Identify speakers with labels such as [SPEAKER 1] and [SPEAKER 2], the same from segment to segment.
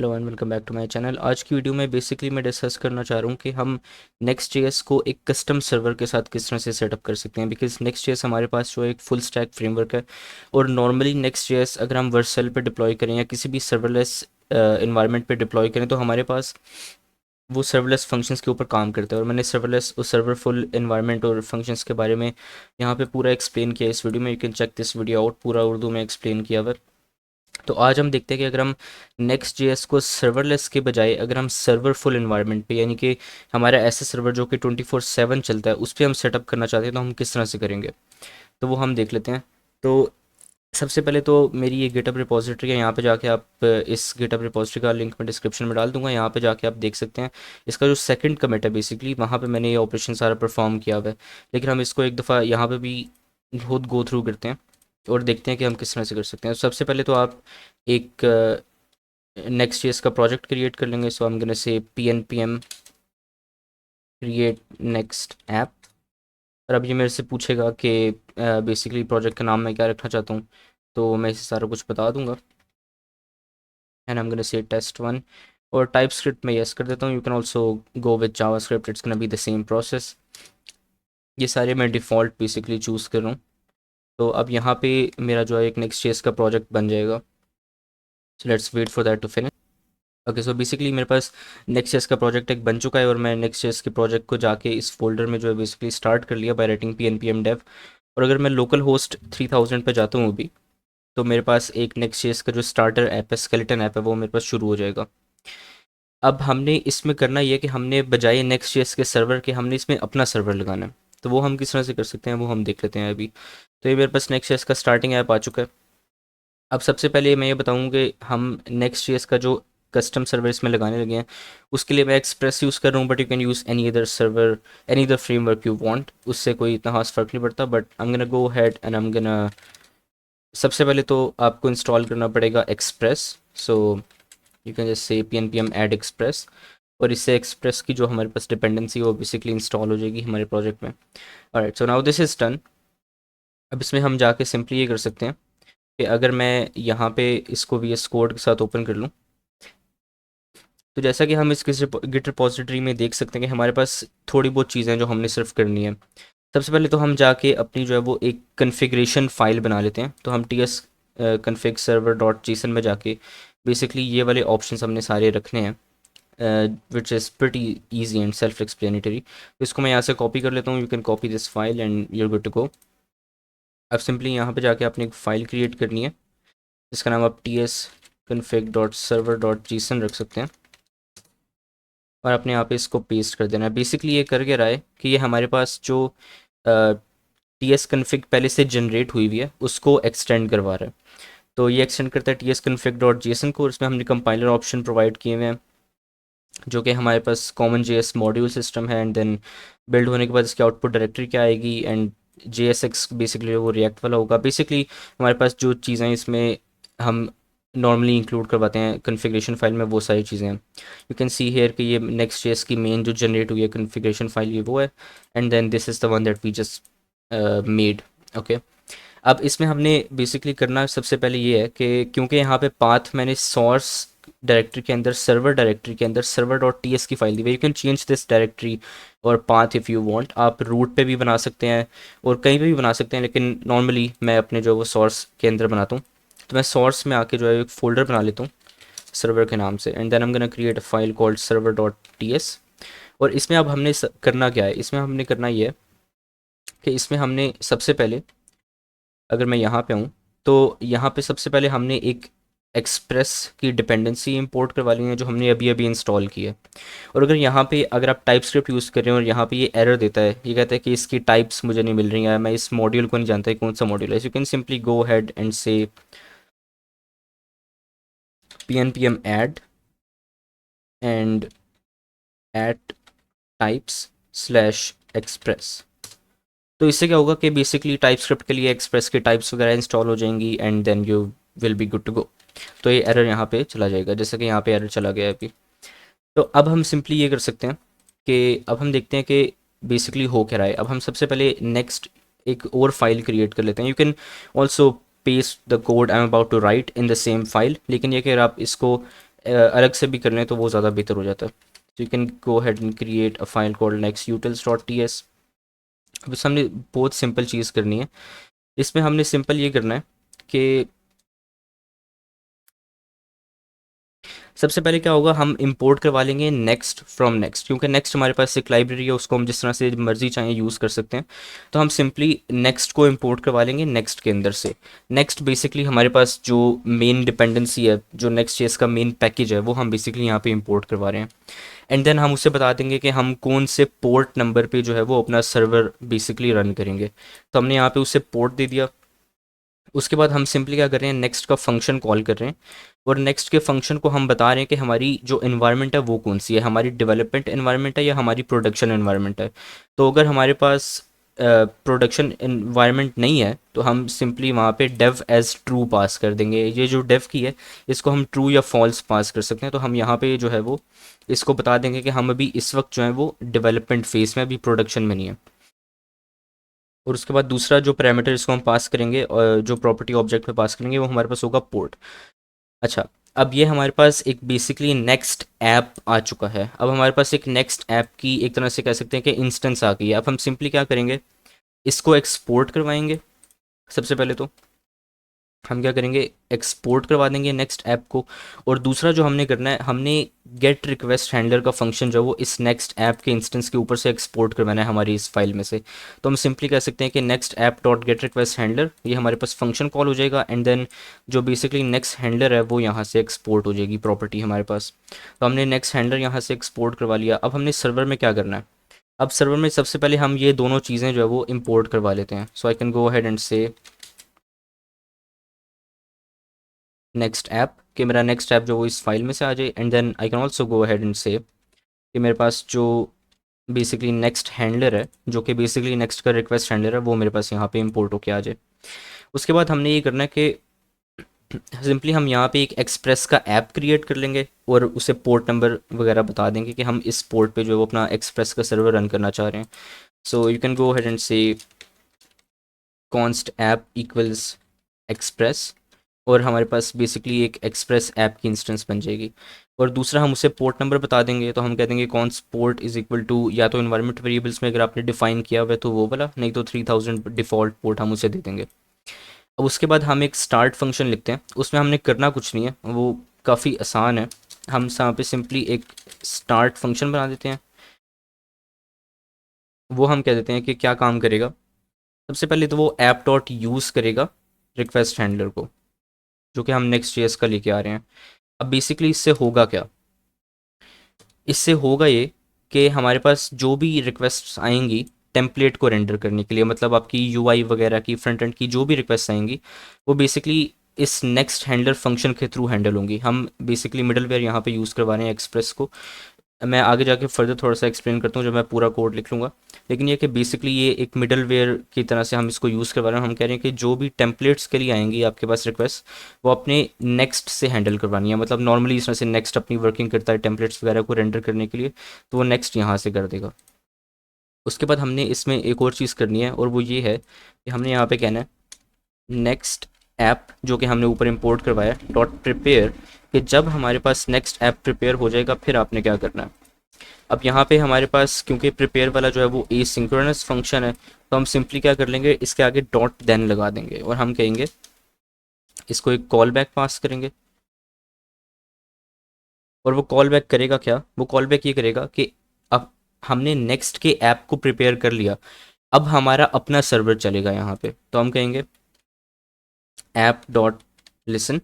[SPEAKER 1] Hello and welcome back to my channel. आज की video में बेसिकली मैं डिस्कस करना चाह रहा हूँ कि हम नेक्स्ट जेएस को एक कस्टम सर्वर के साथ किस तरह से सेटअप कर सकते हैं, बिकॉज नेक्स्ट जेएस हमारे पास जो एक फुल स्टैक फ्रेमवर्क है। और नॉर्मली नेक्स्ट जेएस अगर हम वर्सेल पे डिप्लॉय करें या किसी भी सर्वरलेस इन्वायरमेंट पे डिप्लॉय करें तो हमारे पास वो सर्वरलेस फंक्शंस के ऊपर काम करता है। और मैंने सर्वरलेस और सर्वरफुल इन्वायरमेंट और फंक्शंस के बारे में यहाँ पे पूरा एक्सप्लेन किया इस वीडियो में। You can check this video out, पूरा उर्दू में एक्सप्लेन किया हुआ है। तो आज हम देखते हैं कि अगर हम नेक्स्ट जेएस को सर्वरलेस के बजाय अगर हम सर्वर फुल इन्वायरमेंट पे, यानी कि हमारा ऐसा सर्वर जो कि 24/7 चलता है, उस पर हम सेटअप करना चाहते हैं तो हम किस तरह से करेंगे, तो वो हम देख लेते हैं। तो सबसे पहले तो मेरी ये गिटहब रिपोजिटरी है, यहाँ पे जाके आप इस गिटहब रिपोजिटरी का लिंक मैं डिस्क्रिप्शन में डाल दूंगा, यहाँ पे जाके आप देख सकते हैं। इसका जो सेकंड कमिट है बेसिकली वहाँ पे मैंने ये ऑपरेशन सारा परफॉर्म किया हुआ है, लेकिन हम इसको एक दफ़ा यहाँ पे भी बहुत गो थ्रू करते हैं और देखते हैं कि हम किस तरह से कर सकते हैं। सबसे पहले तो आप एक नेक्स्ट जेएस का प्रोजेक्ट क्रिएट कर लेंगे। So I am gonna say pnpm create next app. और अब ये मेरे से पूछेगा कि बेसिकली प्रोजेक्ट का नाम मैं क्या रखना चाहता हूँ, तो मैं इसे सारा कुछ बता दूंगा। And I am gonna say test one. और टाइप स्क्रिप्ट में येस कर देता हूँ। You can also go with JavaScript, it's gonna be the same process. ये सारे मैं डिफ़ॉल्ट बेसिकली चूज़ कर रहा हूँ। तो अब यहाँ पे मेरा जो है एक नेक्स्ट जेएस का प्रोजेक्ट बन जाएगा। So let's wait for that to finish. Okay, so basically मेरे पास नेक्स्ट जेएस का प्रोजेक्ट एक बन चुका है और मैं नेक्स्ट जेएस के प्रोजेक्ट को जाके इस फोल्डर में जो है बेसिकली स्टार्ट कर लिया बाय राइटिंग pnpm dev। और अगर मैं लोकल होस्ट 3000 पे जाता हूँ अभी, तो मेरे पास एक नेक्स्ट जेएस का जो स्टार्टर ऐप है, स्केलेटन ऐप है, वो मेरे पास शुरू हो जाएगा। अब हमने इसमें करना ये है कि हमने बजाय नेक्स्ट जेएस के सर्वर के हमने इसमें अपना सर्वर लगाना है। तो वो हम किस तरह से कर सकते हैं वो हम देख लेते हैं अभी। तो ये मेरे पास नेक्स्ट जेएस का स्टार्टिंग ऐप आ चुका है। अब सबसे पहले मैं ये बताऊँ कि हम नेक्स्ट जेएस का जो कस्टम सर्वर इसमें लगाने लगे हैं, उसके लिए मैं एक्सप्रेस यूज़ कर रहा हूँ, but you can use any other server, any other framework you want. उससे कोई इतना खास फ़र्क नहीं पड़ता। But I am gonna go had and I am gonna, सबसे पहले तो आपको इंस्टॉल करना पड़ेगा express. So you can just say pnpm add express. और इससे एक्सप्रेस की जो हमारे पास डिपेंडेंसी वो बेसिकली इंस्टॉल हो जाएगी हमारे प्रोजेक्ट में। Alright, so now this is done. अब इसमें हम जाके सिंपली ये कर सकते हैं कि अगर मैं यहाँ पे इसको VS कोड के साथ ओपन कर लूँ, तो जैसा कि हम इस गिट रिपोजिटरी में देख सकते हैं कि हमारे पास थोड़ी बहुत चीज़ें हैं जो हमने सिर्फ करनी है। सबसे पहले तो हम जाके अपनी जो है वो एक कन्फिग्रेशन फाइल बना लेते हैं। तो हम ts config server dot json में जाके बेसिकली ये वाले ऑप्शंस हमने सारे रखने हैं, which is pretty easy and self explanatory. तो इसको मैं यहाँ से कॉपी कर लेता हूँ। You can copy this file and you're good to go. अब सिंपली यहाँ पे जाके आपने एक फ़ाइल क्रिएट करनी है जिसका नाम आप ts config dot server dot json रख सकते हैं और अपने यहाँ पे इसको पेस्ट कर देना है। बेसिकली ये कर क्या रहा है कि ये हमारे पास जो ts config पहले से जनरेट हुई हुई है उसको एक्सटेंड करवा रहा है। तो ये एक्सटेंड करता है ts config डॉट json को। इसमें हमने कंपाइलर ऑप्शन प्रोवाइड किए हुए हैं जो कि हमारे पास कॉमन JS मॉड्यूल सिस्टम है। एंड देन बिल्ड होने के बाद इसकी आउटपुट डायरेक्टरी क्या आएगी, एंड JSX बेसिकली वो रिएक्ट वाला होगा। बेसिकली हमारे पास जो चीज़ें इसमें हम नॉर्मली इंक्लूड करवाते हैं कन्फिग्रेशन फाइल में, वो सारी चीज़ें हैं। यू कैन सी हेयर कि ये नेक्स्ट जेएस की मेन जो जनरेट हुई है कन्फिग्रेशन फाइल ये वो है। And then this is the one that we just made. Okay, अब इसमें हमने बेसिकली करना सबसे पहले ये है कि क्योंकि यहाँ पे पाथ मैंने सोर्स डायरेक्टरी के अंदर, सर्वर डायरेक्टरी के अंदर सर्वर डॉट टी एस की फाइल दी हुई है। You can change this directory और पाथ इफ़ यू वांट। आप रूट पे भी बना सकते हैं और कहीं पे भी बना सकते हैं, लेकिन नॉर्मली मैं अपने जो वो सोर्स के अंदर बनाता हूँ। तो मैं सोर्स में आके जो है एक फ़ोल्डर बना लेता हूँ सर्वर के नाम से, and then I am gonna create a file called server dot t s. और इसमें अब हमने करना क्या है, इसमें हमने करना ये है कि इसमें हमने सबसे पहले, अगर मैं यहाँ पे हूँ तो यहाँ पे सबसे पहले हमने एक एक्सप्रेस की डिपेंडेंसी इंपोर्ट करवा ली है जो हमने अभी अभी इंस्टॉल की है। और अगर यहाँ पे अगर आप टाइप स्क्रिप्ट यूज़ कर रहे हो और यहाँ पे ये एरर देता है, ये कहता है कि इसकी टाइप्स मुझे नहीं मिल रही हैं, मैं इस मॉड्यूल को नहीं जानता कौन सा मॉड्यूल है, you can simply go had and से pnpm add and at types slash express। तो इससे क्या होगा कि बेसिकली टाइप स्क्रिप्ट के लिए एक्सप्रेस की टाइप्स वगैरह इंस्टॉल हो जाएंगी and then you will be good to go. तो ये एरर यहाँ पे चला जाएगा, जैसे कि यहाँ पे एरर चला गया है अभी। तो अब हम सिंपली ये कर सकते हैं कि अब हम देखते हैं कि बेसिकली हो क्या रहा है। अब हम सबसे पहले नेक्स्ट एक और फाइल क्रिएट कर लेते हैं। You can also paste the code I am about to write in the same file, लेकिन ये कि अगर आप इसको अलग से भी कर लें तो वो ज़्यादा बेहतर हो जाता है। तो you can go had and create a file called nextutils.ts। अब इसमें हमने बहुत सिंपल चीज़ करनी है। इसमें हमने सिंपल ये करना है कि सबसे पहले क्या होगा, हम इंपोर्ट करवा लेंगे नेक्स्ट फ्रॉम नेक्स्ट, क्योंकि नेक्स्ट हमारे पास एक लाइब्रेरी है, उसको हम जिस तरह से मर्जी चाहें यूज़ कर सकते हैं। तो हम सिंपली नेक्स्ट को इंपोर्ट करवा लेंगे नेक्स्ट के अंदर से। नेक्स्ट बेसिकली हमारे पास जो मेन डिपेंडेंसी है, जो नेक्स्ट जेएस का मेन पैकेज है, वो हम बेसिकली यहाँ पे इंपोर्ट करवा रहे हैं। एंड देन हम उससे बता देंगे कि हम कौन से पोर्ट नंबर पे जो है वो अपना सर्वर बेसिकली रन करेंगे। तो हमने यहाँ पे उससे पोर्ट दे दिया। उसके बाद हम सिंपली क्या कर रहे हैं, नेक्स्ट का फंक्शन कॉल कर रहे हैं। और नेक्स्ट के फंक्शन को हम बता रहे हैं कि हमारी जो इन्वायरमेंट है वो कौन सी है, हमारी डेवलपमेंट इन्वायरमेंट है या हमारी प्रोडक्शन इन्वायरमेंट है। तो अगर हमारे पास प्रोडक्शन इन्वायरमेंट नहीं है तो हम सिंपली वहाँ पे डेव एज ट्रू पास कर देंगे। ये जो डेव की है इसको हम ट्रू या फॉल्स पास कर सकते हैं। तो हम यहाँ पे जो है वो इसको बता देंगे कि हम अभी इस वक्त जो है वो डेवलपमेंट फेज में, अभी प्रोडक्शन में नहीं है। और उसके बाद दूसरा जो पैरामीटर इसको हम पास करेंगे और जो प्रॉपर्टी ऑब्जेक्ट में पास करेंगे वो हमारे पास होगा पोर्ट। अच्छा, अब ये हमारे पास एक बेसिकली नेक्स्ट ऐप आ चुका है। अब हमारे पास एक नेक्स्ट ऐप की एक तरह से कह सकते हैं कि इंस्टेंस आ गई है। अब हम सिंपली क्या करेंगे, इसको एक्सपोर्ट करवाएंगे। सबसे पहले तो हम क्या करेंगे, एक्सपोर्ट करवा देंगे नेक्स्ट ऐप को। और दूसरा जो हमने करना है, हमने गेट रिक्वेस्ट हैंडलर का फंक्शन जो है वो इस नेक्स्ट ऐप के इंस्टेंस के ऊपर से एक्सपोर्ट करवाना है हमारी इस फाइल में से। तो हम सिंपली कह सकते हैं कि next app dot gate request handler, ये हमारे पास फंक्शन कॉल हो जाएगा। एंड देन जो बेसिकली नेक्स्ट हैंडलर है वो यहाँ से एक्सपोर्ट हो जाएगी प्रॉपर्टी हमारे पास। तो हमने नेक्स्ट हैंडलर यहाँ से एक्सपोर्ट करवा लिया। अब हमने सर्वर में क्या करना है, अब सर्वर में सबसे पहले हम ये दोनों चीज़ें जो है वो इम्पोर्ट करवा लेते हैं। So I can go ahead and say next app, कि मेरा नेक्स्ट ऐप जो वो इस फाइल में से आ जाए। And then I can also go ahead and say कि मेरे पास जो बेसिकली नेक्स्ट हैंडलर है, जो कि बेसिकली नेक्स्ट का रिक्वेस्ट हैंडलर है, वो मेरे पास यहाँ पे इंपोर्ट होके आ जाए। उसके बाद हमने ये करना है कि सिंपली हम यहाँ पे एक एक्सप्रेस का ऐप क्रिएट कर लेंगे और उसे पोर्ट नंबर वगैरह बता देंगे कि हम इस पोर्ट पे जो है वो अपना एक्सप्रेस का सर्वर रन करना चाह रहे हैं। सो you can go ahead and से कॉन्स्ट ऐप इक्वल्स एक्सप्रेस। और हमारे पास बेसिकली एक एक्सप्रेस ऐप की इंस्टेंस बन जाएगी। और दूसरा हम उसे पोर्ट नंबर बता देंगे। तो हम कह देंगे कौन पोर्ट इज़ इक्वल टू, या तो इन्वायरमेंट वेरिएबल्स में अगर आपने डिफाइन किया हुआ है तो वो वाला, नहीं तो 3000 डिफ़ॉल्ट पोर्ट हम उसे दे देंगे। अब उसके बाद हम एक स्टार्ट फंक्शन लिखते हैं। उसमें हमने करना कुछ नहीं है, वो काफ़ी आसान है। हम यहाँ पे सिंपली एक स्टार्ट फंक्शन बना देते हैं। वो हम कह देते हैं कि क्या काम करेगा। सबसे पहले तो वो ऐप डॉट यूज़ करेगा रिक्वेस्ट हैंडलर को, जो कि हम नेक्स्ट जेएस का लेके आ रहे हैं। अब बेसिकली इससे होगा क्या, इससे होगा ये कि हमारे पास जो भी रिक्वेस्ट्स आएंगी टेम्पलेट को रेंडर करने के लिए, मतलब आपकी यूआई वगैरह की फ्रंट एंड की जो भी रिक्वेस्ट आएंगी वो बेसिकली इस नेक्स्ट हैंडलर फंक्शन के थ्रू हैंडल होंगी। हम बेसिकली मिडलवेयर यहाँ पे यूज़ करवा रहे हैं एक्सप्रेस को। मैं आगे जाके फर्दर थोड़ा सा एक्सप्लेन करता हूँ जब मैं पूरा कोड लिख लूँगा। लेकिन ये कि बेसिकली ये एक मिडलवेयर की तरह से हम इसको यूज़ करवा रहे हैं। हम कह रहे हैं कि जो भी टेम्पलेट्स के लिए आएंगी आपके पास रिक्वेस्ट, वो अपने नेक्स्ट से हैंडल करवानी है। मतलब नॉर्मली इस तरह से नेक्स्ट अपनी वर्किंग करता है टेम्पलेट्स वगैरह को रेंडर करने के लिए, तो वो नेक्स्ट यहाँ से कर देगा। उसके बाद हमने इसमें एक और चीज़ करनी है और वो ये है कि हमने यहाँ पे कहना है नेक्स्ट ऐप, जो कि हमने ऊपर इंपोर्ट करवाया, डॉट प्रिपेयर, कि जब हमारे पास नेक्स्ट ऐप प्रिपेयर हो जाएगा फिर आपने क्या करना है। अब यहाँ पे हमारे पास क्योंकि प्रिपेयर वाला जो है वो एसिंक्रोनस फंक्शन है, तो हम सिंपली क्या कर लेंगे, इसके आगे डॉट देन लगा देंगे और हम कहेंगे इसको एक कॉल बैक पास करेंगे। और वो कॉल बैक करेगा क्या, वो कॉल बैक ये करेगा कि अब हमने नेक्स्ट के ऐप को प्रिपेयर कर लिया, अब हमारा अपना सर्वर चलेगा यहाँ पे। तो हम कहेंगे ऐप डॉट लिसन,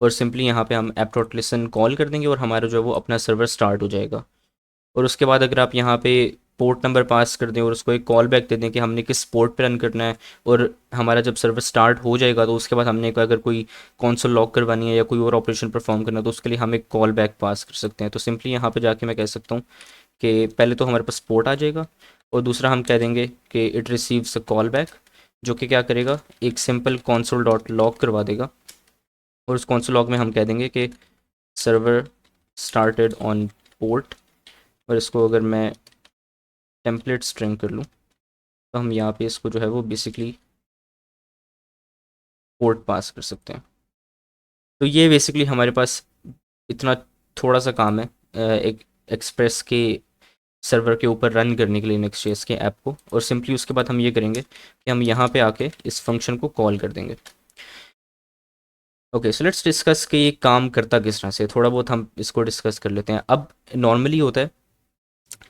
[SPEAKER 1] और सिंपली यहाँ पे हम ऐप डॉट लिसन कॉल कर देंगे और हमारा जो है वो अपना सर्वर स्टार्ट हो जाएगा। और उसके बाद अगर आप यहाँ पे पोर्ट नंबर पास कर दें और उसको एक कॉल बैक दे दें कि हमने किस पोर्ट पे रन करना है, और हमारा जब सर्वर स्टार्ट हो जाएगा तो उसके बाद हमने अगर कोई कॉन्सोल लॉक करवानी है या कोई और ऑपरेशन परफॉर्म करना है तो उसके लिए हम एक कॉल बैक पास कर सकते हैं। तो सिंपली यहाँ पे जाके मैं कह सकता हूँ कि पहले तो हमारे पास पोर्ट आ जाएगा, और दूसरा हम कह देंगे कि it receives a call back, जो कि क्या करेगा, एक सिंपल कॉन्सोल डॉट लॉक करवा देगा। और उस कॉन्सोल लॉग में हम कह देंगे कि सर्वर स्टार्टेड ऑन पोर्ट, और इसको अगर मैं टेम्पलेट स्ट्रिंग कर लूँ तो हम यहाँ पे इसको जो है वो बेसिकली पोर्ट पास कर सकते हैं। तो ये बेसिकली हमारे पास इतना थोड़ा सा काम है एक एक्सप्रेस के सर्वर के ऊपर रन करने के लिए नेक्स्ट.जेएस के ऐप को, और सिंपली उसके बाद हम ये करेंगे कि हम यहाँ पे आके इस फंक्शन को कॉल कर देंगे। ओके, सो लेट्स डिस्कस कि ये काम करता किस तरह से, थोड़ा बहुत हम इसको डिस्कस कर लेते हैं। अब नॉर्मली होता है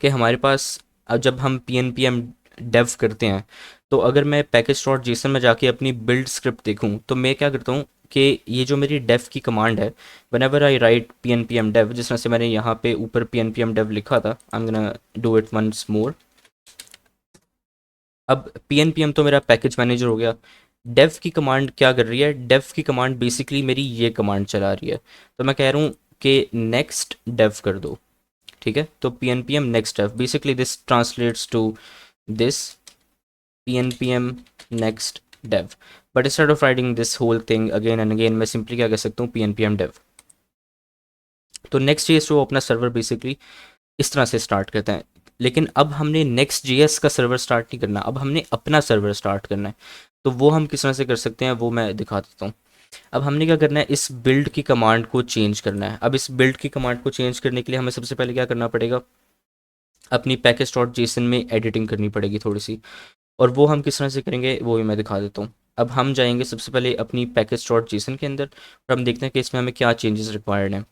[SPEAKER 1] कि हमारे पास, अब जब हम p n p m dev करते हैं, तो अगर मैं पैकेज डॉट जेसन में जाके अपनी बिल्ड स्क्रिप्ट देखूँ तो मैं क्या करता हूँ कि ये जो मेरी डेव की कमांड है, whenever I write p n p m dev, जिस तरह से मैंने यहाँ पे ऊपर p n p m dev लिखा था, I am gonna do it once more. अब पी एन पी एम तो मेरा पैकेज मैनेजर हो गया। डेव की कमांड क्या कर रही है, डेव की कमांड बेसिकली मेरी ये कमांड चला रही है। तो मैं कह रहा हूँ कि नेक्स्ट डेव कर दो, ठीक है। तो p n p m next dev, basically this translates to this pnpm next dev, but instead of writing this whole thing again and again, मैं simply क्या कह सकता हूँ pnpm dev। तो next.js जो अपना सर्वर बेसिकली इस तरह से स्टार्ट करते हैं, लेकिन अब हमने next.js का सर्वर स्टार्ट नहीं करना, अब हमने अपना सर्वर स्टार्ट करना है। तो वो हम किस तरह से कर सकते हैं वो मैं दिखा देता हूँ। अब हमने क्या करना है, इस बिल्ड की कमांड को चेंज करना है। अब इस बिल्ड की कमांड को चेंज करने के लिए हमें सबसे पहले क्या करना पड़ेगा, अपनी पैकेज डॉट जेसन में एडिटिंग करनी पड़ेगी थोड़ी सी, और वो हम किस तरह से करेंगे वो भी मैं दिखा देता हूँ। अब हम जाएंगे सबसे पहले अपनी पैकेज डॉट जेसन के अंदर, और हम देखते हैं कि इसमें हमें क्या चेंजेस रिक्वायर्ड हैं।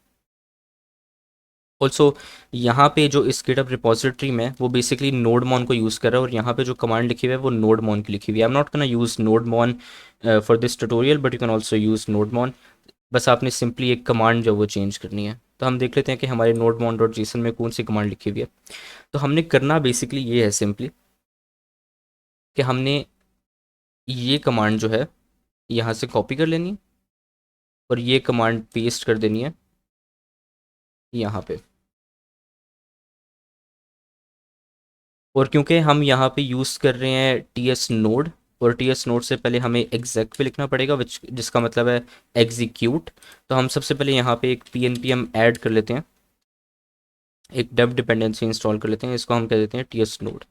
[SPEAKER 1] ऑल्सो यहाँ पे जो इस गिटहब रिपोजिटरी में वो बेसिकली नोडमॉन को यूज़ कर रहा है, और यहाँ पे जो कमांड लिखी हुई है वो नोडमॉन की लिखी हुई है। I am not gonna use nodemon for this tutorial, but you can also use nodemon. बस आपने सिंपली एक कमांड जो वो चेंज करनी है। तो हम देख लेते हैं कि हमारे नोडमॉन डॉट जेसन में कौन सी कमांड लिखी हुई है। तो हमने करना बेसिकली ये है सिंपली कि हमने ये कमांड जो है यहाँ से कॉपी कर लेनी है, और ये कमांड पेस्ट कर देनी है यहाँ पे। और क्योंकि हम यहाँ पे यूज़ कर रहे हैं टी एस नोड, और टी एस नोड से पहले हमें एग्जैक पे लिखना पड़ेगा, विच जिसका मतलब है एग्जीक्यूट। तो हम सबसे पहले यहाँ पे एक p n p m add कर लेते हैं, एक डेव डिपेंडेंसी इंस्टॉल कर लेते हैं, इसको हम कह देते हैं टी एस नोड।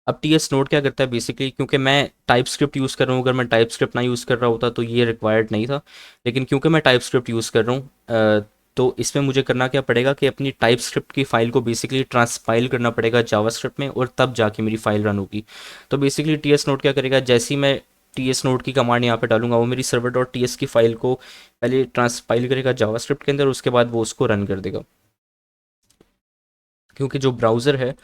[SPEAKER 1] अब टी एस नोड क्या करता है बेसिकली, क्योंकि मैं टाइप स्क्रिप्ट यूज़ कर रहा हूँ, अगर मैं टाइप स्क्रिप्ट ना यूज़ कर रहा होता तो ये रिक्वायर्ड नहीं था, लेकिन क्योंकि मैं टाइप स्क्रिप्ट यूज़ कर रहा हूँ तो इसमें मुझे करना क्या पड़ेगा कि अपनी टाइप स्क्रिप्ट की फ़ाइल को बेसिकली ट्रांसपाइल करना पड़ेगा जावा स्क्रिप्ट में, और तब जाके मेरी फ़ाइल रन होगी। तो बेसिकली टी एस नोड क्या करेगा, जैसे ही मैं टी एस नोड की कमांड यहाँ पे डालूंगा, वो मेरी सर्वर डॉट टी एस की फ़ाइल को पहले ट्रांसपाइल करेगा जावा स्क्रिप्ट के अंदर, उसके बाद वो उसको रन कर देगा। क्योंकि जो ब्राउज़र है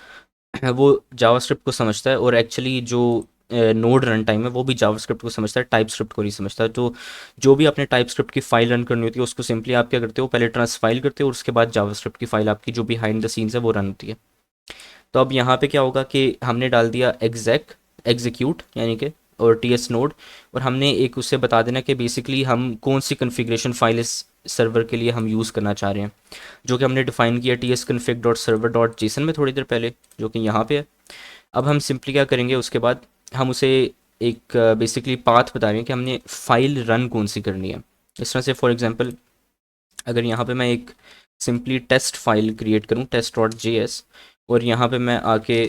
[SPEAKER 1] वो जावास्क्रिप्ट को समझता है, और एक्चुअली जो नोड रन टाइम है वो भी जावास्क्रिप्ट को समझता है, टाइप स्क्रिप्ट को नहीं समझता है। तो जो भी आपने टाइप स्क्रिप्ट की फाइल रन करनी होती है उसको सिंपली आप क्या करते हो, पहले ट्रांसफाइल करते हो, और उसके बाद जावास्क्रिप्ट की फाइल आपकी जो बिहाइंड द सीन्स है वो रन होती है। तो अब यहाँ पे क्या होगा कि हमने डाल दिया एग्जीक्यूट यानी कि, और टी एस नोड, और हमने एक उससे बता देना कि बेसिकली हम कौन सी कन्फिग्रेशन फाइल इस सर्वर के लिए हम यूज़ करना चाह रहे हैं, जो कि हमने डिफाइन किया T S config dot server dot JSON में थोड़ी देर पहले, जो कि यहाँ पे है। अब हम सिंपली क्या करेंगे, उसके बाद हम उसे एक बेसिकली पाथ बता रहे हैं कि हमने फ़ाइल रन कौन सी करनी है। इस तरह से फॉर एग्जांपल अगर यहाँ पे मैं एक सिंपली टेस्ट फाइल क्रिएट करूँ, टेस्ट डॉट जे एस, और यहाँ पे मैं आके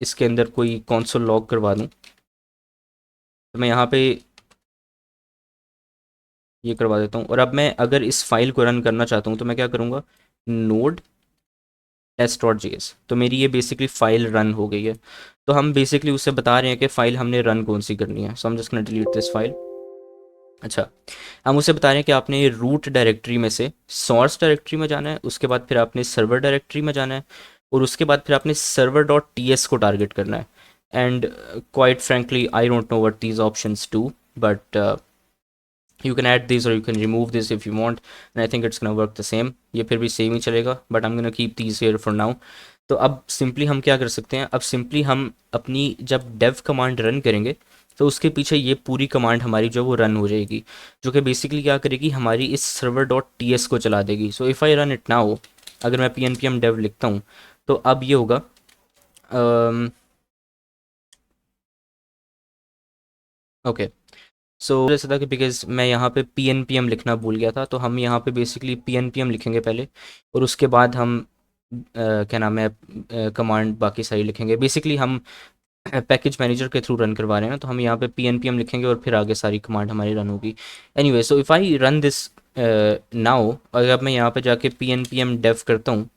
[SPEAKER 1] इसके अंदर कोई कॉन्सोल लॉग करवा दूँ, तो मैं यहाँ पे ये करवा देता हूँ। और अब मैं अगर इस फाइल को रन करना चाहता हूँ तो मैं क्या करूँगा, node test dot j s, तो मेरी ये बेसिकली फ़ाइल रन हो गई है। तो हम बेसिकली उससे बता रहे हैं कि फ़ाइल हमने रन कौन सी करनी है। सो हम जस्ट डिलीट दिस फाइल। अच्छा, हम उसे बता रहे हैं कि आपने रूट डायरेक्टरी में से सोर्स डायरेक्टरी में जाना है, उसके बाद फिर आपने सर्वर डायरेक्टरी में जाना है, और उसके बाद फिर आपने सर्वर डॉट टी एस को टारगेट करना है। And quite frankly I don't know what these options do, but you can add these or you can remove this if you want, and I think it's gonna work the same। ये फिर भी same ही चलेगा, but I'm gonna keep these here for now। तो अब simply हम क्या कर सकते हैं, अब सिंपली हम अपनी जब dev कमांड रन करेंगे तो उसके पीछे ये पूरी कमांड हमारी जो वो रन हो जाएगी, जो कि बेसिकली क्या करेगी, हमारी इस सर्वर डॉट टी एस को चला देगी। So if I run it now, अगर मैं p n p m dev लिखता हूँ तो अब ये होगा ओके। सो जैसे था कि बिकॉज मैं यहाँ पे पी एन पी एम लिखना भूल गया था, तो हम यहाँ पे basically p n p m लिखेंगे पहले, और उसके बाद हम क्या नाम है कमांड बाकी सारी लिखेंगे। बेसिकली हम पैकेज मैनेजर के थ्रू रन करवा रहे हैं ना, तो हम यहाँ पे पी एन पी एम लिखेंगे और फिर आगे सारी कमांड हमारी रन होगी। Anyway, so if I run this now अगर मैं यहाँ पे जाके p n p m dev करता हूँ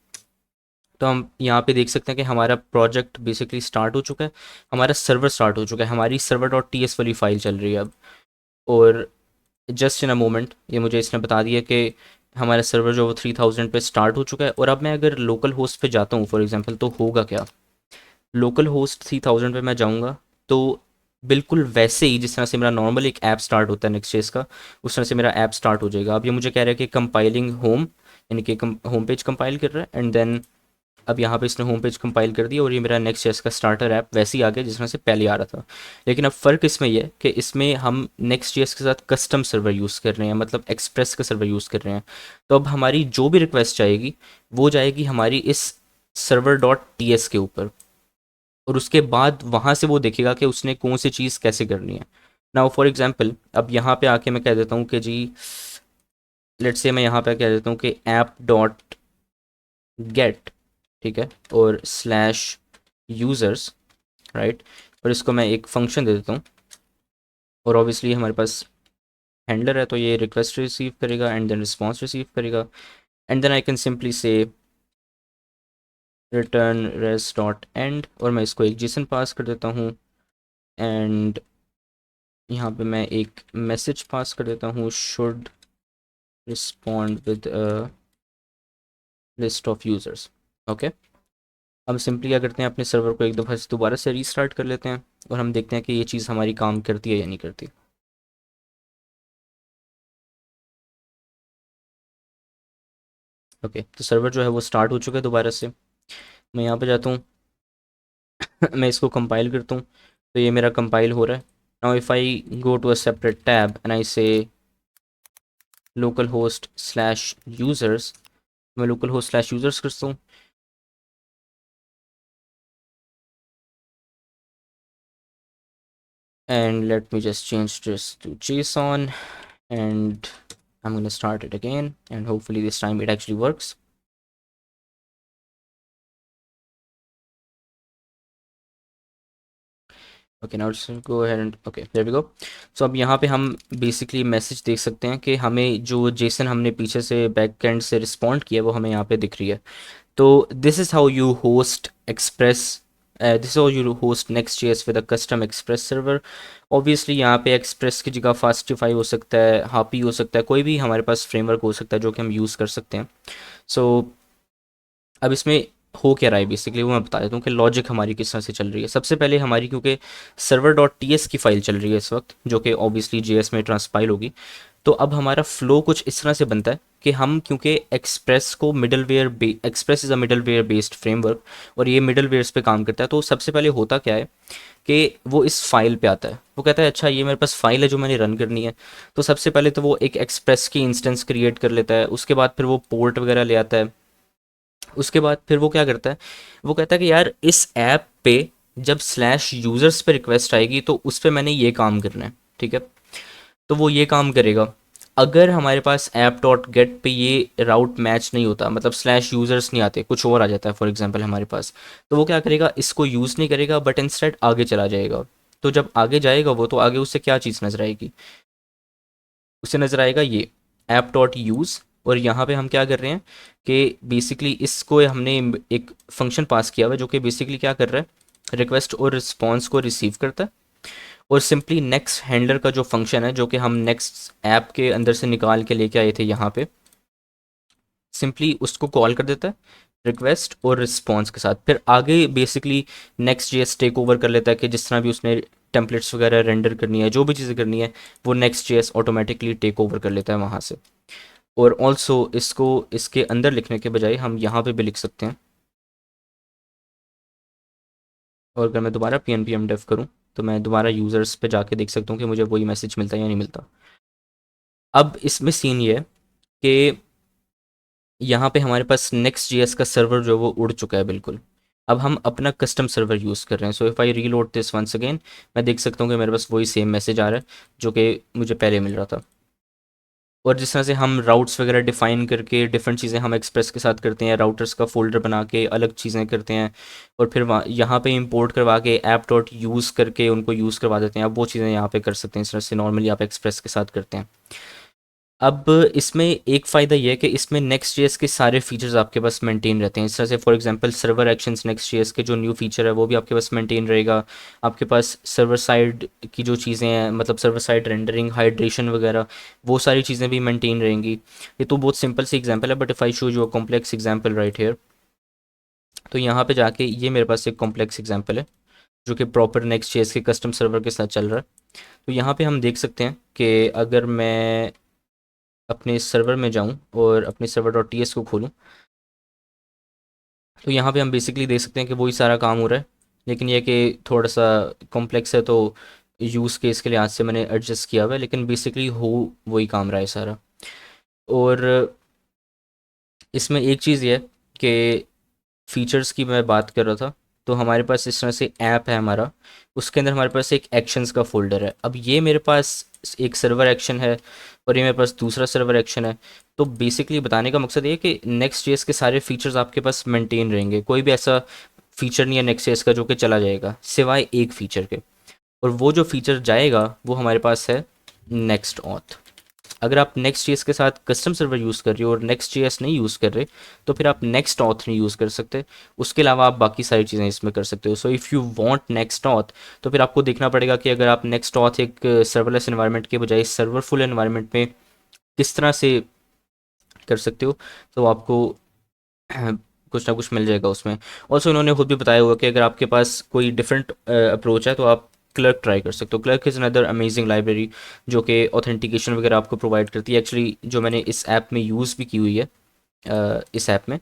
[SPEAKER 1] तो हम यहाँ पे देख सकते हैं कि हमारा प्रोजेक्ट बेसिकली स्टार्ट हो चुका है, हमारा सर्वर स्टार्ट हो चुका है, हमारी सर्वर डॉट टी एस वाली फाइल चल रही है अब। और जस्ट इन अ मोमेंट ये मुझे इसने बता दिया कि हमारा सर्वर जो वो 3000 पे स्टार्ट हो चुका है। और अब मैं अगर लोकल होस्ट पे जाता हूँ फॉर एग्जांपल तो होगा क्या, लोकल होस्ट 3000 पे मैं जाऊँगा तो बिल्कुल वैसे ही जिस तरह से मेरा नॉर्मल एक ऐप स्टार्ट होता है नेक्स्ट जेस का, उस तरह से मेरा ऐप स्टार्ट हो जाएगा। अब ये मुझे कह रहा है कि कंपाइलिंग होम, यानी कि होम पेज कंपाइल कर रहा है एंड देन अब यहाँ पे इसने होम पेज कंपाइल कर दिया और ये मेरा नेक्स्ट जेस का स्टार्टर ऐप वैसे ही आ गया जिस तरह से पहले आ रहा था। लेकिन अब फ़र्क इसमें यह है कि इसमें हम नेक्स्ट जेस के साथ कस्टम सर्वर यूज़ कर रहे हैं, मतलब एक्सप्रेस का सर्वर यूज़ कर रहे हैं। तो अब हमारी जो भी रिक्वेस्ट आएगी वो जाएगी हमारी इस सर्वर डॉट टी एस के ऊपर, और उसके बाद वहाँ से वो देखेगा कि उसने कौन सी चीज़ कैसे करनी है। नाउ फॉर एग्जांपल अब यहाँ पे आके मैं कह देता हूँ कि जी लेट्स से मैं यहाँ पे कह देता हूँ कि ऐप डॉट गेट, ठीक है, और स्लैश यूज़र्स, राइट, और इसको मैं एक फंक्शन दे देता हूँ। और ऑब्वियसली हमारे पास हैंडलर है तो ये रिक्वेस्ट रिसीव करेगा एंड देन रिस्पॉन्स रिसीव करेगा and then I can simply say return res dot end, और मैं इसको एक जेसन पास कर देता हूँ एंड यहाँ पे मैं एक मैसेज पास कर देता हूँ, should respond with list of users. Okay, हम सिंपली क्या करते हैं अपने सर्वर को एक दफ़ा से दोबारा से रीस्टार्ट कर लेते हैं और हम देखते हैं कि ये चीज़ हमारी काम करती है या नहीं करती। ओके, तो सर्वर जो है वो स्टार्ट हो चुका है दोबारा से। मैं यहाँ पे जाता हूँ मैं इसको कंपाइल करता हूँ तो ये मेरा कंपाइल हो रहा है। Now if I go to a separate tab and I say localhost slash users, मैं लोकल होस्ट स्लैश यूज़र्स करता हूँ and let me just change this to JSON and I'm going to start it again and hopefully this time it actually works. Okay now let's go ahead and okay there we go. So अब यहाँ पे हम basically message देख सकते हैं कि हमें जो जेसन हमने पीछे से बैक एंड से रिस्पॉन्ड किया वो हमें यहाँ पे दिख रही है। तो this is how you host express, this is how you host Next JS with a custom express server. Obviously यहाँ पे एक्सप्रेस की जगह फास्टिफाई हो सकता है, हापी हो सकता है, कोई भी हमारे पास फ्रेमवर्क हो सकता है जो कि हम यूज़ कर सकते हैं। सो अब इसमें हो क्या रहा है बेसिकली वो मैं बता देता हूँ कि लॉजिक हमारी किस तरह से चल रही है। सबसे पहले हमारी क्योंकि सर्वर डॉट टी एस की फाइल चल रही है इस वक्त जो कि ऑब्वियसली जे एस में ट्रांसपाइल होगी, तो अब हमारा फ्लो कुछ इस तरह से बनता है कि हम क्योंकि एक्सप्रेस को middleware Express is a middleware based framework और ये मिडल वेयर्स पे काम करता है, तो सबसे पहले होता क्या है कि वो इस फाइल पे आता है, वो कहता है अच्छा ये मेरे पास फाइल है जो मैंने रन करनी है। तो सबसे पहले तो वो एक एक्सप्रेस की इंस्टेंस क्रिएट कर लेता है, उसके बाद फिर वो पोर्ट वगैरह ले आता है। उसके बाद फिर वो क्या करता है, वो कहता है कि यार इस ऐप पे जब स्लैश यूज़र्स पे रिक्वेस्ट आएगी तो उस पर मैंने ये काम करना है, ठीक है, तो वो ये काम करेगा। अगर हमारे पास ऐप डॉट गेट पे ये राउट मैच नहीं होता, मतलब स्लैश यूज़र्स नहीं आते, कुछ और आ जाता है फॉर एग्जांपल हमारे पास, तो वो क्या करेगा, इसको यूज़ नहीं करेगा बट इंस्टेड आगे चला जाएगा। तो जब आगे जाएगा वो, तो आगे उससे क्या चीज़ नजर आएगी, उसे नज़र आएगा ये ऐप डॉट यूज़। और यहाँ पे हम क्या कर रहे हैं कि बेसिकली इसको हमने एक फंक्शन पास किया हुआ है जो कि बेसिकली क्या कर रहा है, रिक्वेस्ट और रिस्पॉन्स को रिसीव करता है और सिंपली नेक्स्ट हैंडलर का जो फंक्शन है जो कि हम नेक्स्ट ऐप के अंदर से निकाल के लेके आए थे यहाँ पे, सिंपली उसको कॉल कर देता है रिक्वेस्ट और रिस्पॉन्स के साथ। फिर आगे basically Next JS take over कर लेता है कि जिस तरह भी उसने टेम्पलेट्स वगैरह रेंडर करनी है, जो भी चीज़ें करनी है, वो Next JS automatically take over कर लेता है वहाँ से। और ऑल्सो इसको इसके अंदर लिखने के बजाय हम यहाँ पे भी लिख सकते हैं। और अगर मैं दोबारा p n p m dev करूँ तो मैं दोबारा यूज़र्स पे जाके देख सकता हूँ कि मुझे वही मैसेज मिलता है या नहीं मिलता। अब इसमें सीन ये है कि यहाँ पे हमारे पास नेक्स्ट जीएस का सर्वर जो है वो उड़ चुका है बिल्कुल। अब हम अपना कस्टम सर्वर यूज़ कर रहे हैं। So if I reload this once again, मैं देख सकता हूँ कि मेरे पास वही सेम मैसेज आ रहा है जो कि मुझे पहले मिल रहा था। और जिस तरह से हम राउट्स वगैरह डिफ़ाइन करके डिफरेंट चीज़ें हम एक्सप्रेस के साथ करते हैं, राउटर्स का फ़ोल्डर बना के अलग चीज़ें करते हैं और फिर वहाँ यहाँ पे इंपोर्ट करवा के ऐप डॉट यूज़ करके उनको यूज़ करवा देते हैं। अब वो चीज़ें यहाँ पे कर सकते हैं इस तरह से नॉर्मली आप एक्सप्रेस के साथ करते हैं। अब इसमें एक फ़ायदा ये है कि इसमें नेक्स्ट जेएस के सारे फीचर्स आपके पास मेंटेन रहते हैं। इस तरह से for example server actions next JS के जो न्यू फीचर है वो भी आपके पास मेंटेन रहेगा। आपके पास सर्वर साइड की जो चीज़ें हैं, मतलब सर्वर साइड रेंडरिंग, हाइड्रेशन वगैरह, वो सारी चीज़ें भी मेंटेन रहेंगी। ये तो बहुत सिंपल सी एग्जांपल है, but if I show you a complex example right here, तो यहाँ पे जाके ये मेरे पास एक कॉम्प्लेक्स एग्जांपल है जो कि प्रॉपर नेक्स्ट जेएस के कस्टम सर्वर के साथ चल रहा है। तो यहाँ पे हम देख सकते हैं कि अगर मैं अपने सर्वर में जाऊं और अपने सर्वर डॉट टी एस को खोलूं, तो यहाँ पे हम बेसिकली देख सकते हैं कि वही सारा काम हो रहा है, लेकिन यह कि थोड़ा सा कॉम्प्लेक्स है, तो यूज़ केस के लिहाज से मैंने एडजस्ट किया हुआ है, लेकिन बेसिकली हो वही काम रहा है सारा। और इसमें एक चीज़ ये है कि फ़ीचर्स की मैं बात कर रहा था, तो हमारे पास इस तरह से ऐप है हमारा, उसके अंदर हमारे पास एक एक्शंस का फ़ोल्डर है। अब ये मेरे पास एक सर्वर एक्शन है और ये मेरे पास दूसरा सर्वर एक्शन है। तो बेसिकली बताने का मकसद ये है कि नेक्स्ट जेएस के सारे फीचर्स आपके पास मेंटेन रहेंगे, कोई भी ऐसा फीचर नहीं है नेक्स्ट जेएस का जो कि चला जाएगा सिवाय एक फ़ीचर के। और वो जो फीचर जाएगा वो हमारे पास है नेक्स्ट ऑथ। अगर आप नेक्स्ट जेएस के साथ कस्टम सर्वर यूज़ कर रहे हो और नेक्स्ट जेएस नहीं यूज़ कर रहे, तो फिर आप नेक्स्ट ऑथ नहीं यूज़ कर सकते। उसके अलावा आप बाकी सारी चीज़ें इसमें कर सकते हो। So if you want next auth, तो फिर आपको देखना पड़ेगा कि अगर आप नेक्स्ट ऑथ एक सर्वरलेस एनवायरनमेंट के बजाय सर्वरफुल एनवायरनमेंट में किस तरह से कर सकते हो, तो आपको कुछ ना कुछ मिल जाएगा उसमें। ऑल्सो इन्होंने खुद भी बताया हुआ कि अगर आपके पास कोई डिफरेंट अप्रोच है तो आप क्लर्क ट्राई कर सकते हो। Clerk is another amazing library जो कि ऑथेंटिकेशन वगैरह आपको प्रोवाइड करती है। एक्चुअली जो मैंने इस ऐप में यूज़ भी की हुई है, इस ऐप में,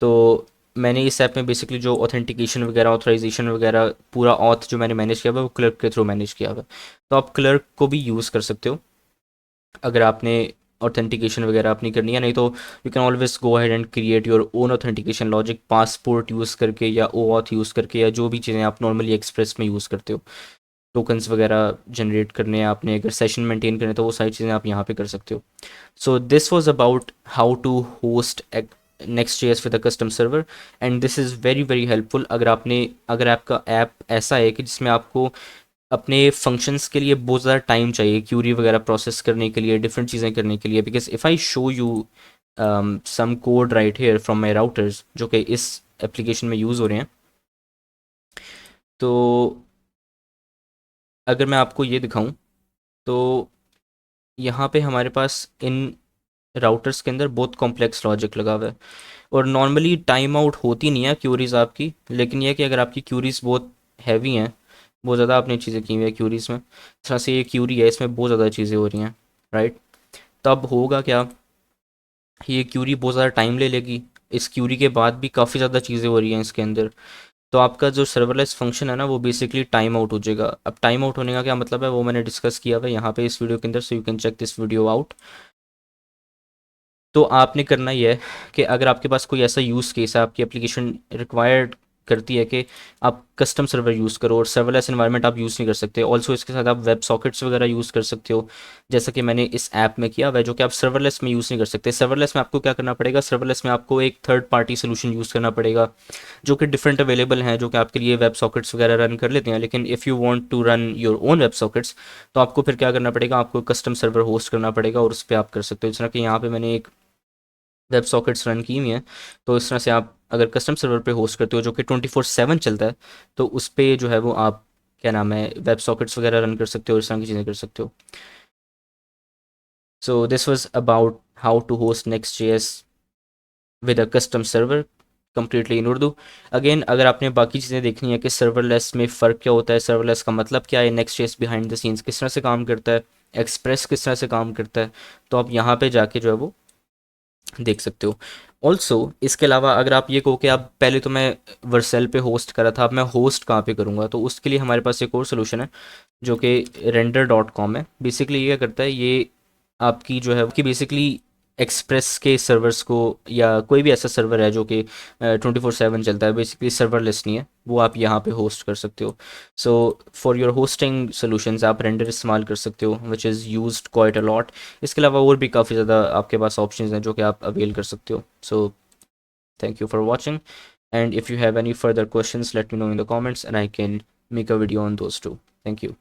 [SPEAKER 1] तो मैंने इस ऐप में बेसिकली जो ऑथेंटिकेशन वगैरह, ऑथराइजेशन वगैरह, पूरा ऑथ जो मैंने मैनेज किया हुआ है वो क्लर्क के थ्रू मैनेज किया हुआ है। तो आप क्लर्क को भी यूज़ कर सकते हो अगर आपने ऑथेंटिकेशन वगैरह अपनी करनी है। नहीं तो you can always go ahead and create your own authentication logic, passport use करके या ओ ऑथ यूज़ करके, या जो भी चीज़ें आप नॉर्मली एक्सप्रेस में यूज़ करते हो। टोकन्स वगैरह जनरेट करने हैं आपने, अगर सेशन मेंटेन करने, तो वो सारी चीज़ें आप यहाँ पे कर सकते हो। So this was about how to host Next JS with a custom server, and this is very very helpful अगर आपका ऐप ऐसा है कि जिसमें आपको अपने फंक्शंस के लिए बहुत ज़्यादा टाइम चाहिए, क्यूरी वगैरह प्रोसेस करने के लिए, डिफरेंट चीज़ें करने के लिए। Because if I show you some code right here from my routers जो कि इस एप्लीकेशन में यूज़ हो रहे हैं, तो अगर मैं आपको ये दिखाऊं, तो यहाँ पे हमारे पास इन राउटर्स के अंदर बहुत कॉम्प्लेक्स लॉजिक लगा हुआ है, और नॉर्मली टाइम आउट होती नहीं है क्यूरीज़ आपकी, लेकिन यह है कि अगर आपकी क्यूरीज़ बहुत हैवी हैं, बहुत ज़्यादा आपने चीज़ें की हुई है क्यूरीज़ में, इस तरह से ये क्यूरी है, इसमें बहुत ज़्यादा चीज़ें हो रही हैं, राइट। तब होगा क्या, ये क्यूरी बहुत ज़्यादा टाइम ले लेगी, इस क्यूरी के बाद भी काफ़ी ज़्यादा चीज़ें हो रही हैं इसके अंदर, तो आपका जो सर्वरलेस फंक्शन है ना वो बेसिकली टाइम आउट हो जाएगा। अब टाइम आउट होने का क्या मतलब है वो मैंने डिस्कस किया हुआ है यहाँ पे इस वीडियो के अंदर, so you can check this video out. तो आपने करना ही है कि अगर आपके पास कोई ऐसा यूज़ केस है, आपकी एप्लीकेशन रिक्वायर्ड करती है कि आप कस्टम सर्वर यूज़ करो और सर्वरलेस एनवायरनमेंट आप यूज़ नहीं कर सकते, ऑल्सो इसके साथ आप वेब सॉकेट्स वगैरह यूज़ कर सकते हो, जैसा कि मैंने इस ऐप में किया वह, जो कि आप सर्वरलेस में यूज़ नहीं कर सकते। सर्वरलेस में आपको क्या करना पड़ेगा, सर्वरलेस में आपको एक थर्ड पार्टी सोल्यूशन यूज़ करना पड़ेगा, जो कि डिफरेंट अवेलेबल हैं, जो कि आपके लिए वेब सॉकेट्स वगैरह रन कर लेते हैं। लेकिन if you want to run your own web sockets, तो आपको फिर क्या करना पड़ेगा, आपको कस्टम सर्वर होस्ट करना पड़ेगा और उस पर आप कर सकते हो। जिस तरह कि यहाँ पे मैंने एक वेब सॉकेट्स रन की हुई हैं, तो इस तरह से आप अगर कस्टम सर्वर पे होस्ट करते हो जो कि 24/7 चलता है, तो उस पे जो है वो आप क्या नाम है वेब सॉकेट्स वगैरह रन कर सकते हो, इस तरह की चीज़ें कर सकते हो। So this was about how to host Next JS with a custom server completely in Urdu. Again अगर आपने बाकी चीज़ें देखनी है कि सर्वरलेस में फ़र्क क्या होता है, सर्वरलेस का मतलब क्या है, next JS behind the scenes किस तरह से काम करता है, एक्सप्रेस किस तरह से काम करता है, तो आप यहाँ पे जाके जो है वो देख सकते हो। ऑल्सो इसके अलावा अगर आप ये कहो कि आप पहले तो मैं वर्सेल पे होस्ट करा था, अब मैं होस्ट कहाँ पे करूँगा, तो उसके लिए हमारे पास एक और सोल्यूशन है जो कि render.com है। बेसिकली ये क्या करता है, ये आपकी जो है कि बेसिकली एक्सप्रेस के सर्वर्स को, या कोई भी ऐसा सर्वर है जो कि 24/7 चलता है, बेसिकली सर्वरलेस नहीं है, वो आप यहाँ पे होस्ट कर सकते हो। So for your hosting solutions आप रेंडर इस्तेमाल कर सकते हो, which is used quite a lot. इसके अलावा और भी काफ़ी ज़्यादा आपके पास ऑप्शंस हैं जो कि आप अवेल कर सकते हो। So thank you for watching, and if you have any further questions let me know in the comments and I can make a video on those two. Thank you.